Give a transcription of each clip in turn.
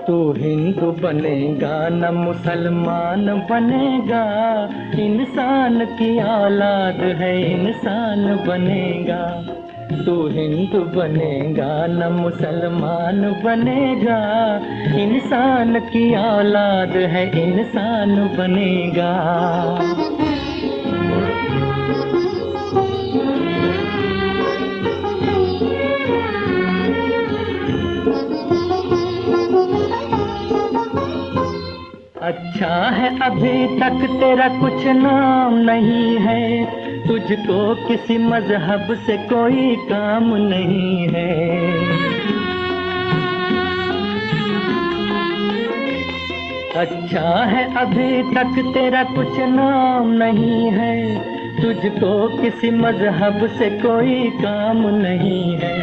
तू हिंदू बनेगा न मुसलमान बनेगा, इंसान की औलाद है इंसान बनेगा। तू हिंदू बनेगा न मुसलमान बनेगा, इंसान की औलाद है इंसान बनेगा। अच्छा है अभी तक तेरा कुछ नाम नहीं है, तुझको किसी मजहब से कोई काम नहीं है। अच्छा है अभी तक तेरा कुछ नाम नहीं है, तुझको किसी मजहब से कोई काम नहीं है।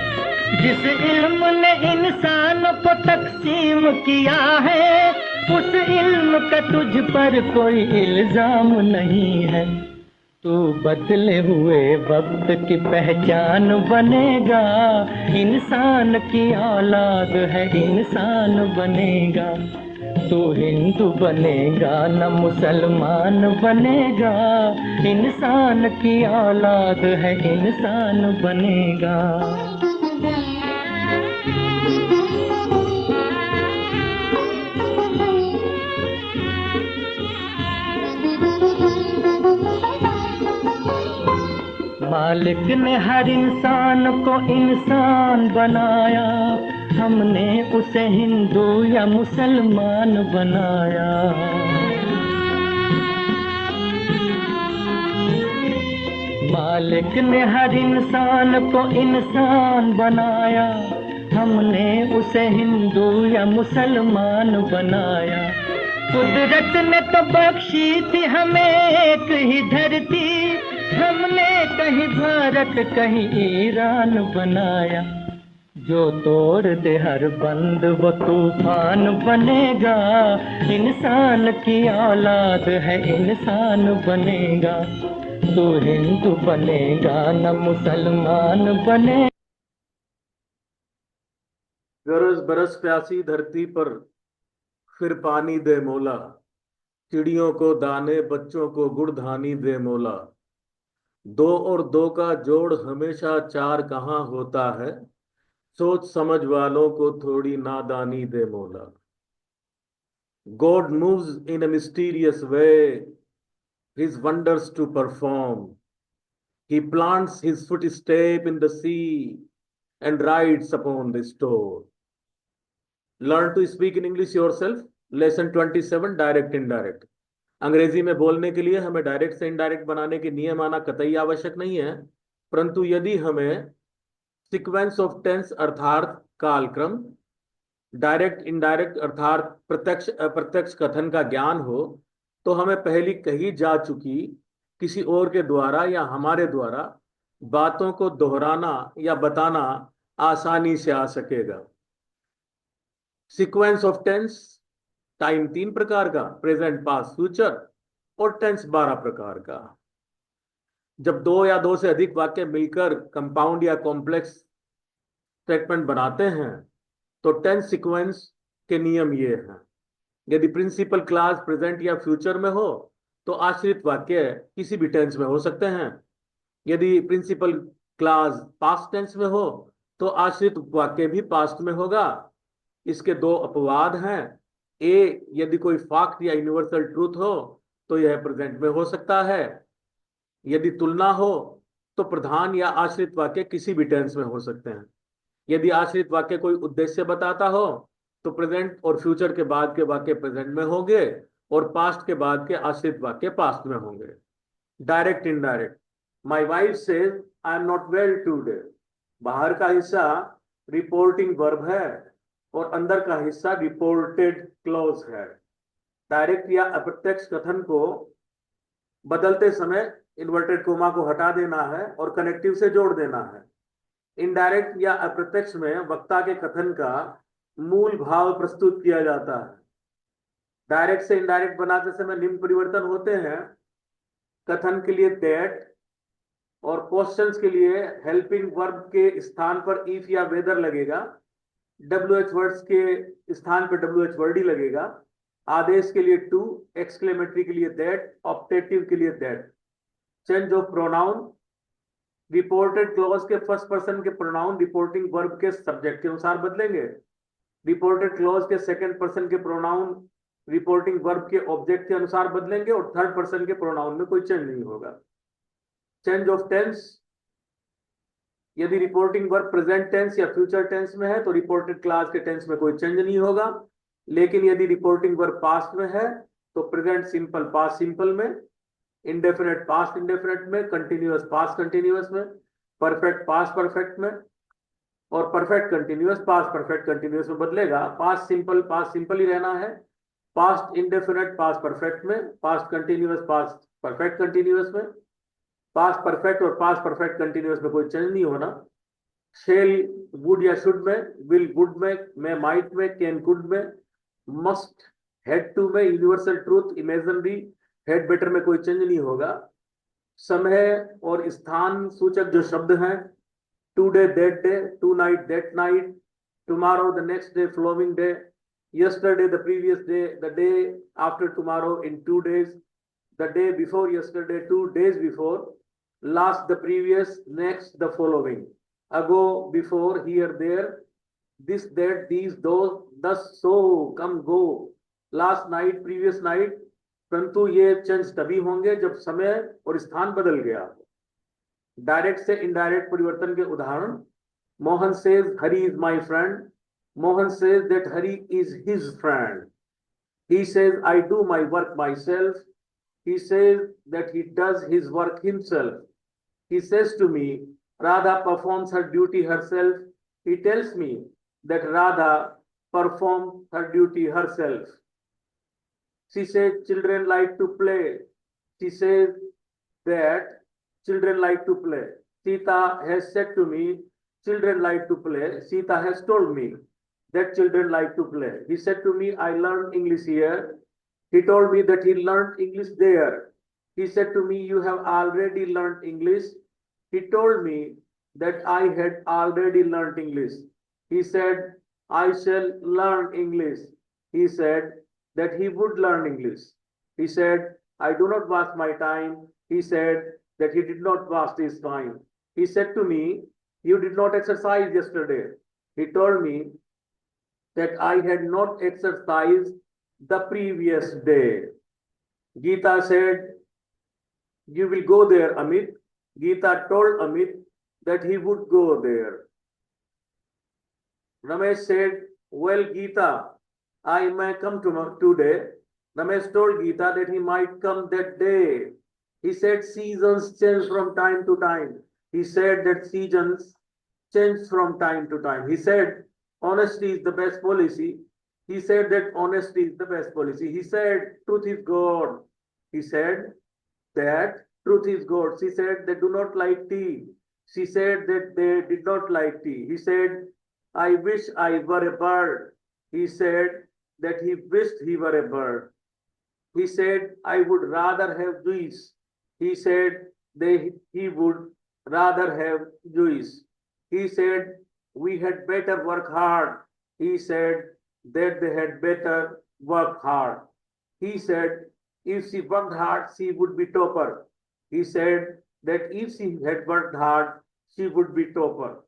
जिस इल्म ने इंसान को तकसीम किया है, उस इल्म का तुझ पर कोई इल्जाम नहीं है। तू बदले हुए वक्त की पहचान बनेगा, इंसान की औलाद है इंसान बनेगा। तू हिंदू बनेगा न मुसलमान बनेगा, इंसान की औलाद है इंसान बनेगा। मालिक ने हर इंसान को इंसान बनाया, हमने उसे हिंदू या मुसलमान बनाया। मालिक ने हर इंसान को इंसान बनाया, हमने उसे हिंदू या मुसलमान बनाया। कुदरत ने तो बख्शी थी हमें एक ही धरती, हमने कहीं भारत कहीं ईरान बनाया। जो तोड़ दे हर बंद वो तूफान बनेगा, इंसान की औलाद है इंसान बनेगा। तू हिंदू बनेगा न मुसलमान बने। गरज बरस प्यासी धरती पर फिर पानी दे मौला, चिड़ियों को दाने बच्चों को गुड़ धानी दे मौला। दो और दो का जोड़ हमेशा चार कहाँ होता है, सोच समझ वालों को थोड़ी नादानी दे मौला। God moves in a mysterious way, his wonders to perform. He plants his footstep in the sea and rides upon the storm. Learn to speak in English yourself. Lesson 27, direct indirect. अंग्रेजी में बोलने के लिए हमें direct से indirect बनाने के नियम आना कतई आवश्यक नहीं है, परंतु यदि हमें सीक्वेंस ऑफ टेंस अर्थात कालक्रम, डायरेक्ट इनडायरेक्ट अर्थात प्रत्यक्ष अप्रत्यक्ष कथन का ज्ञान हो, तो हमें पहली कही जा चुकी किसी और के द्वारा या हमारे द्वारा बातों को दोहराना या बताना आसानी से आ सकेगा। सीक्वेंस ऑफ टेंस, टाइम 3 प्रकार का, प्रेजेंट पास्ट फ्यूचर, और टेंस 12 प्रकार का। जब दो या दो से अधिक वाक्य मिलकर कंपाउंड या कॉम्प्लेक्स स्टेटमेंट बनाते हैं तो टेंस सीक्वेंस के नियम ये हैं। यदि प्रिंसिपल क्लास प्रेजेंट या फ्यूचर में हो तो आश्रित वाक्य किसी भी टेंस में हो सकते हैं। यदि प्रिंसिपल क्लास पास्ट टेंस में हो तो आश्रित वाक्य भी पास्ट में होगा। इसके दो अपवाद हैं। ए, यदि कोई फैक्ट या यूनिवर्सल ट्रूथ हो तो यह प्रेजेंट में हो सकता है। यदि तुलना हो तो प्रधान या आश्रित वाक्य किसी भी टेंस में हो सकते हैं। यदि आश्रित वाक्य कोई उद्देश्य बताता हो तो प्रेजेंट और फ्यूचर के बाद के वाक्य प्रेजेंट में होंगे और पास्ट के बाद के आश्रित वाक्य पास्ट में होंगे। Direct indirect, my wife says I am not well today. बाहर का हिस्सा रिपोर्टिंग वर्ब है और अंदर का हिस्सा रिपोर्टेड क्लॉज है। डायरेक्ट या अप्रत्यक्ष कथन को बदलते समय इन्वर्टेड कोमा को हटा देना है और कनेक्टिव से जोड़ देना है। इनडायरेक्ट या अप्रत्यक्ष में वक्ता के कथन का मूल भाव प्रस्तुत किया जाता है। डायरेक्ट से इनडायरेक्ट बनाते समय निम्न परिवर्तन होते हैं। कथन के लिए दैट और क्वेश्चंस के लिए हेल्पिंग वर्ब के स्थान पर इफ या वेदर लगेगा। WH वर्ड्स के स्थान पर WH वर्ड ही लगेगा। आदेश के लिए टू, एक्सक्लेमेटरी के लिए दैट, ऑप्टेटिव के लिए that. Change of pronoun, reported clause के फर्स्ट पर्सन के प्रोनाउन रिपोर्टिंग वर्ब के सब्जेक्ट के अनुसार बदलेंगे। रिपोर्टेड क्लॉज के सेकंड पर्सन के प्रोनाउन रिपोर्टिंग वर्ब के ऑब्जेक्ट के अनुसार बदलेंगे और थर्ड पर्सन के प्रोनाउन में कोई चेंज नहीं होगा। चेंज ऑफ टेंस, यदि रिपोर्टिंग वर्ब प्रेजेंट टेंस या फ्यूचर टेंस में है तो रिपोर्टेड क्लास के टेंस में कोई चेंज नहीं होगा। लेकिन यदि रिपोर्टिंग वर्ब पास्ट में है तो प्रेजेंट सिंपल पास्ट सिंपल में, इंडेफिनेट पास्ट इंडेफिनेट में, कंटिन्यूअस पास्ट कंटिन्यूअस में, परफेक्ट पास्ट परफेक्ट में और perfect continuous past perfect continuous में बदलेगा। पास्ट सिंपल ही रहना है। पास्ट इंडेफिनेट पास्ट परफेक्ट में, past continuous past perfect continuous में, पास्ट परफेक्ट और पास्ट परफेक्ट कंटिन्यूअस में कोई चेंज नहीं होना। शेल वुड या शुड में, विल वुड में, माइट में, कैन कुड में, मस्ट हेड टू में, universal truth imaginary head better में कोई चेंज नहीं होगा। समय और स्थान सूचक जो शब्द हैं, today that day, tonight that night, tomorrow the next day following day, yesterday the previous day, the day after tomorrow in 2 days, the day before yesterday 2 days before, last the previous, next the following, ago, before, here, there, this, that, these, those, thus, so, come, go, last night, previous night। परंतु ये change तभी होंगे जब समय और स्थान बदल गया। डायरेक्ट से इनडायरेक्ट परिवर्तन के उदाहरण, Mohan says Hari is my friend, Mohan says that Hari is his friend. He says, I do my work myself. He says that he does his work himself. He says to me, Radha performs her duty herself. He tells me that Radha performs her duty herself. She says, children like to play. She says that children like to play. Sita has said to me, children like to play. Sita has told me that children like to play. He said to me, I learned English here. He told me that he learned English there. He said to me, you have already learned English. He told me that I had already learned English. He said, I shall learn English. He said that he would learn English. He said, I do not waste my time. He said that he did not waste his time. He said to me, you did not exercise yesterday. He told me that I had not exercised the previous day. Geeta said, you will go there, Amit. Geeta told Amit that he would go there. Ramesh said, well, Geeta, I may come today. Ramesh told Geeta that he might come that day. He said seasons change from time to time. He said that seasons change from time to time. He said honesty is the best policy. He said that honesty is the best policy. He said truth is God. He said that truth is God. She said they do not like tea. She said that they did not like tea. He said, I wish I were a bird. He said that he wished he were a bird. He said, I would rather have juice. He said he would rather have juice. He said, we had better work hard. He said that they had better work hard. He said, if she worked hard, she would be topper. He said that if she had worked hard, she would be topper.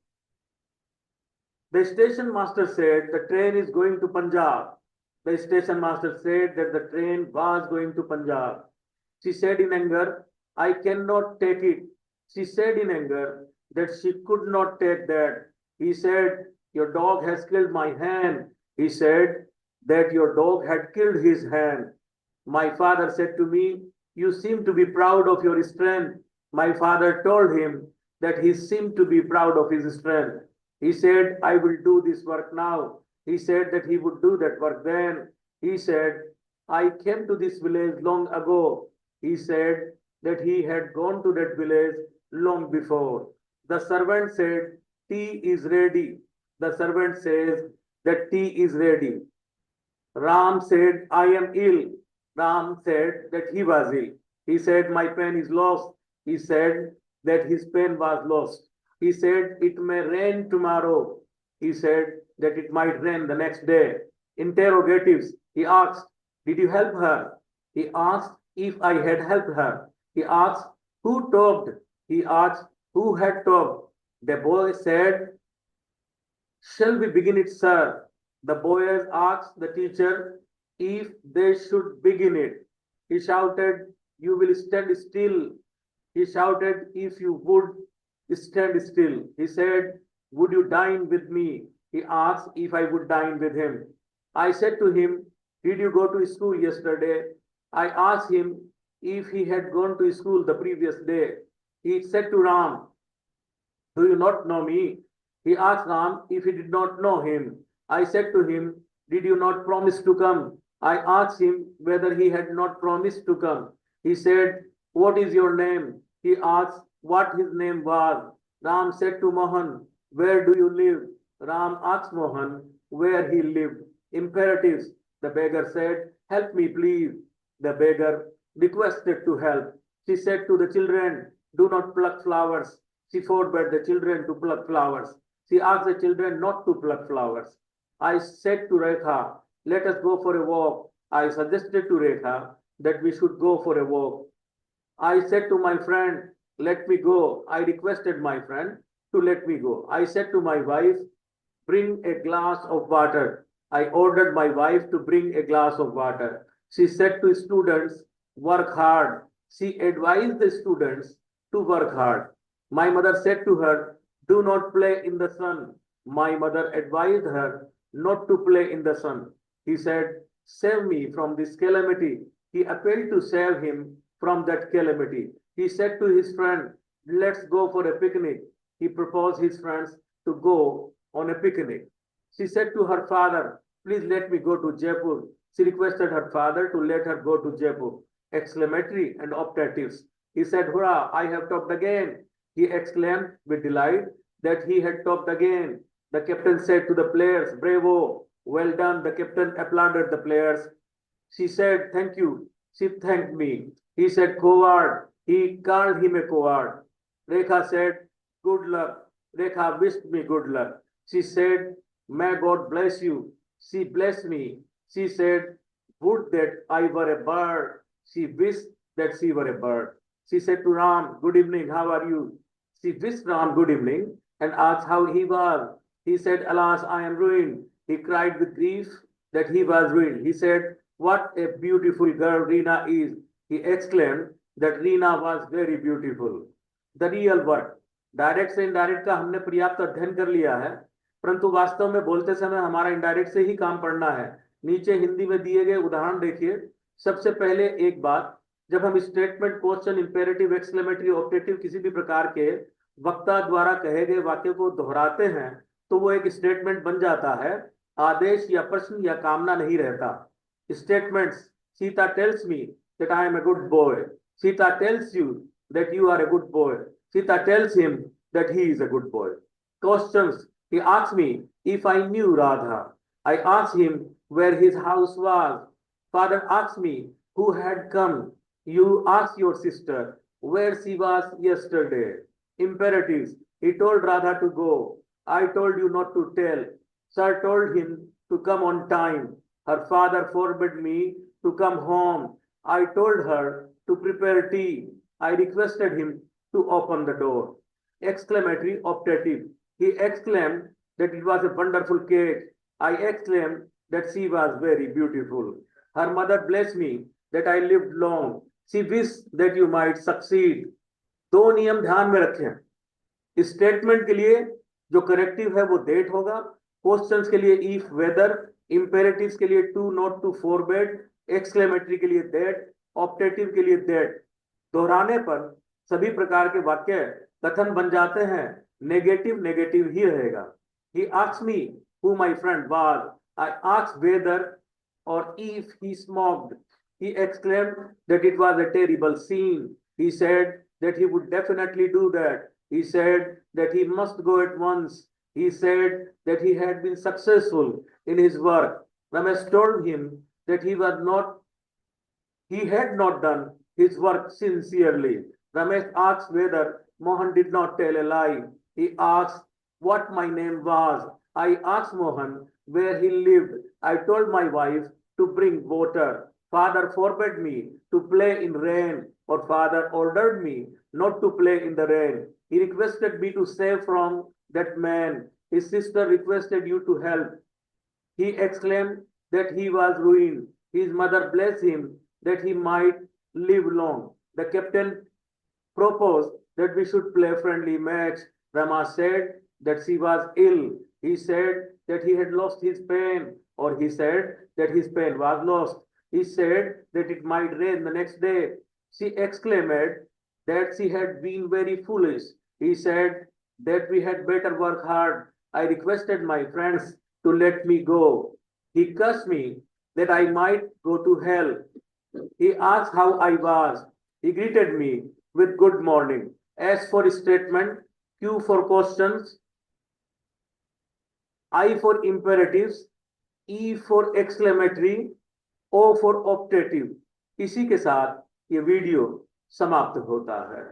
The station master said the train is going to Punjab. The station master said that the train was going to Punjab. She said in anger, I cannot take it. She said in anger that she could not take that. He said, your dog has killed my hen. He said that your dog had killed his hen. My father said to me, you seem to be proud of your strength. My father told him that he seemed to be proud of his strength. He said, I will do this work now. He said that he would do that work. Then he said, I came to this village long ago. He said that he had gone to that village long before. The servant said, tea is ready. The servant says that tea is ready. Ram said, I am ill. Ram said that he was ill. He said, my pen is lost. He said that his pen was lost. He said, it may rain tomorrow. He said that it might rain the next day. Interrogatives. He asked, did you help her? He asked if I had helped her. He asked, who talked? He asked, who had talked? The boy said, shall we begin it, sir? The boys asked the teacher if they should begin it. He shouted, you will stand still. He shouted, if you would stand still. He said, would you dine with me? He asked if I would dine with him. I said to him, did you go to school yesterday? I asked him if he had gone to school the previous day. He said to Ram, do you not know me? He asked Ram if he did not know him. I said to him, did you not promise to come? I asked him whether he had not promised to come. He said, what is your name? He asked what his name was. Ram said to Mohan, where do you live? Ram asked Mohan where he lived. Imperatives. The beggar said, help me please. The beggar requested to help. She said to the children, do not pluck flowers. She forbade the children to pluck flowers. She asked the children not to pluck flowers. I said to Rekha, let us go for a walk. I suggested to Rekha that we should go for a walk. I said to my friend, let me go. I requested my friend to let me go. I said to my wife, bring a glass of water. I ordered my wife to bring a glass of water. She said to students, work hard. She advised the students to work hard. My mother said to her, do not play in the sun. My mother advised her not to play in the sun. He said, save me from this calamity. He appealed to save him from that calamity. He said to his friend, let's go for a picnic. He proposed his friends to go on a picnic. She said to her father, please let me go to Jaipur. She requested her father to let her go to Jaipur. Exclamatory and optatives. He said, hurrah, I have topped again. He exclaimed with delight that he had topped again. The captain said to the players, bravo, well done. The captain applauded the players. She said, thank you. She thanked me. He said, coward. He called him a coward. Rekha said, good luck. Rekha wished me good luck. She said, may God bless you. She blessed me. She said, would that I were a bird. She wished that she were a bird. She said to Ram, good evening, how are you? She wished Ram good evening and asked how he was. He said, alas, I am ruined. He cried with grief that he was ruined. He said, what a beautiful girl Reena is. He exclaimed that Reena was very beautiful. The real word. Direct से indirect का हमने पर्याप्त अध्ययन कर लिया है, परंतु वास्तव में बोलते समय हमारा इनडायरेक्ट से ही काम पढ़ना है। नीचे हिंदी में दिए गए उदाहरण देखिए। सबसे पहले एक बात, जब हम statement, question, imperative, exclamatory, objective किसी भी प्रकार के वक्ता द्वारा कहे गए वाक्य को दोहराते हैं तो वो एक स्टेटमेंट बन जाता है, आदेश या प्रश्न या कामना नहीं रहता। Statements, Sita tells me that I am a good boy. Sita tells you that you are a good boy. Sita tells him that he is a good boy. Questions, he asked me if I knew Radha. I asked him where his house was. Father asked me who had come. You asked your sister where she was yesterday. Imperatives, he told Radha to go. I told you not to tell. Sir told him to come on time. Her father forbade me to come home. I told her to prepare tea. I requested him to open the door. Exclamatory, optative. He exclaimed that it was a wonderful cake. I exclaimed that she was very beautiful. Her mother blessed me that I lived long. She wished that you might succeed. दो नियम ध्यान में रखें। Statement के लिए जो corrective है वो डेट होगा, क्वेश्चंस के लिए इफ, वेदर, इंपेरेटिव्स के लिए टू, नॉट टू, फोरबेड, एक्सक्लेमेटरी के लिए दैट, ऑप्टेटिव के लिए दैट। दोहराने पर सभी प्रकार के वाक्य कथन बन जाते हैं, नेगेटिव नेगेटिव ही रहेगा। He asked me who my friend was. I asked whether or if he smoked. He exclaimed that it was a terrible scene. He said that he would definitely do that. He said that he must go at once. He said that he had been successful in his work. Ramesh told him that he had not done his work sincerely. Ramesh asked whether Mohan did not tell a lie. He asked what my name was. I asked Mohan where he lived. I told my wife to bring water. Father forbade me to play in rain, or father ordered me not to play in the rain. He requested me to save from that man. His sister requested you to help. He exclaimed that he was ruined. His mother blessed him that he might live long. The captain proposed that we should play a friendly match. Rama said that she was ill. He said that he had lost his pen, or he said that his pen was lost. He said that it might rain the next day. She exclaimed that she had been very foolish. He said that we had better work hard. I requested my friends to let me go. He cursed me that I might go to hell. He asked how I was. He greeted me with good morning. S for statement, Q for questions, I for imperatives, E for exclamatory, O for optative. इसी के साथ ये video समाप्त होता है।